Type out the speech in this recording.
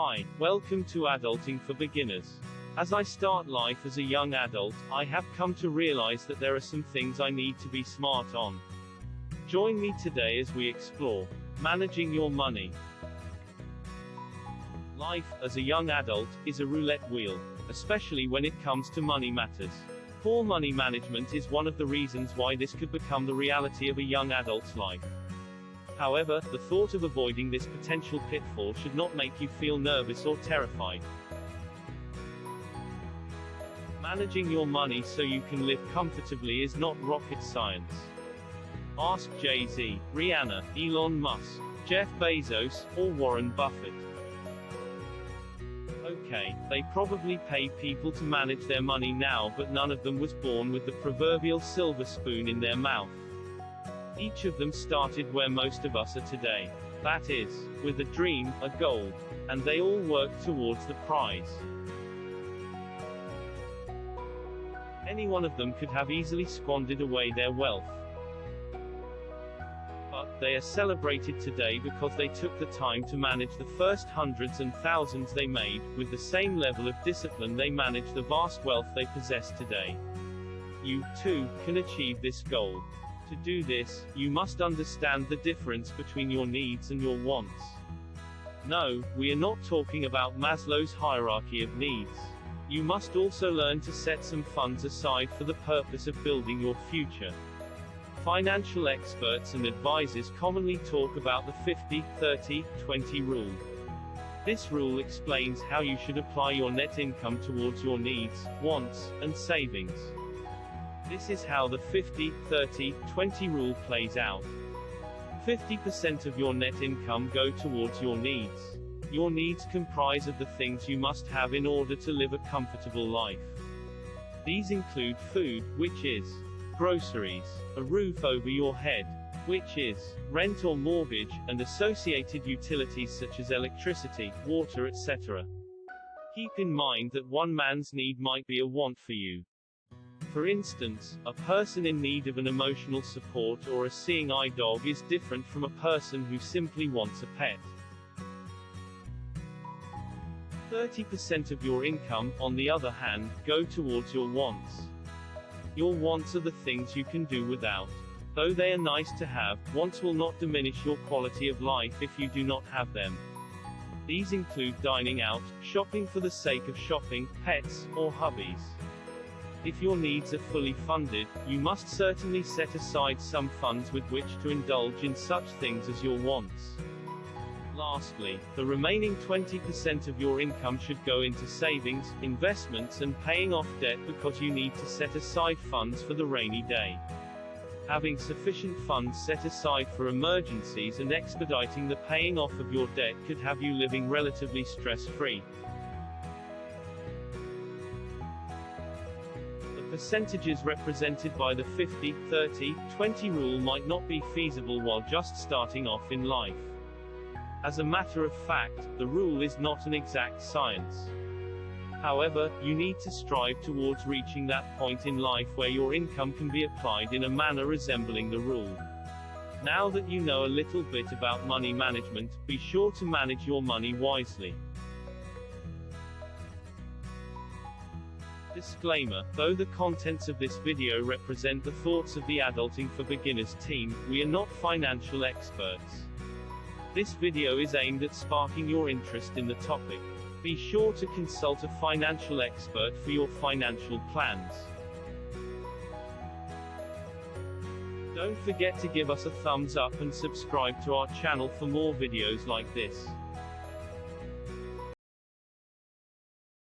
Hi, welcome to Adulting for Beginners. As I start life as a young adult, I have come to realize that there are some things I need to be smart on. Join me today as we explore managing your money. Life, as a young adult, is a roulette wheel, especially when it comes to money matters. Poor money management is one of the reasons why this could become the reality of a young adult's life. However, the thought of avoiding this potential pitfall should not make you feel nervous or terrified. Managing your money so you can live comfortably is not rocket science. Ask Jay-Z, Rihanna, Elon Musk, Jeff Bezos, or Warren Buffett. Okay, they probably pay people to manage their money now, but none of them was born with the proverbial silver spoon in their mouth. Each of them started where most of us are today. That is, with a dream, a goal. And they all worked towards the prize. Any one of them could have easily squandered away their wealth. But they are celebrated today because they took the time to manage the first hundreds and thousands they made, with the same level of discipline they managed the vast wealth they possess today. You, too, can achieve this goal. To do this, you must understand the difference between your needs and your wants. No, we are not talking about Maslow's hierarchy of needs. You must also learn to set some funds aside for the purpose of building your future. Financial experts and advisors commonly talk about the 50-30-20 rule. This rule explains how you should apply your net income towards your needs, wants, and savings. This is how the 50-30-20 rule plays out. 50% of your net income go towards your needs. Your needs comprise of the things you must have in order to live a comfortable life. These include food, which is groceries, a roof over your head, which is rent or mortgage, and associated utilities such as electricity, water, etc. Keep in mind that one man's need might be a want for you. For instance, a person in need of an emotional support or a seeing eye dog is different from a person who simply wants a pet. 30% of your income, on the other hand, go towards your wants. Your wants are the things you can do without. Though they are nice to have, wants will not diminish your quality of life if you do not have them. These include dining out, shopping for the sake of shopping, pets, or hobbies. If your needs are fully funded, you must certainly set aside some funds with which to indulge in such things as your wants. Lastly, the remaining 20% of your income should go into savings, investments, and paying off debt because you need to set aside funds for the rainy day. Having sufficient funds set aside for emergencies and expediting the paying off of your debt could have you living relatively stress-free. Percentages represented by the 50-30-20 rule might not be feasible while just starting off in life. As a matter of fact, the rule is not an exact science. However, you need to strive towards reaching that point in life where your income can be applied in a manner resembling the rule. Now that you know a little bit about money management, be sure to manage your money wisely. Disclaimer: though the contents of this video represent the thoughts of the Adulting for Beginners team, we are not financial experts. This video is aimed at sparking your interest in the topic. Be sure to consult a financial expert for your financial plans. Don't forget to give us a thumbs up and subscribe to our channel for more videos like this.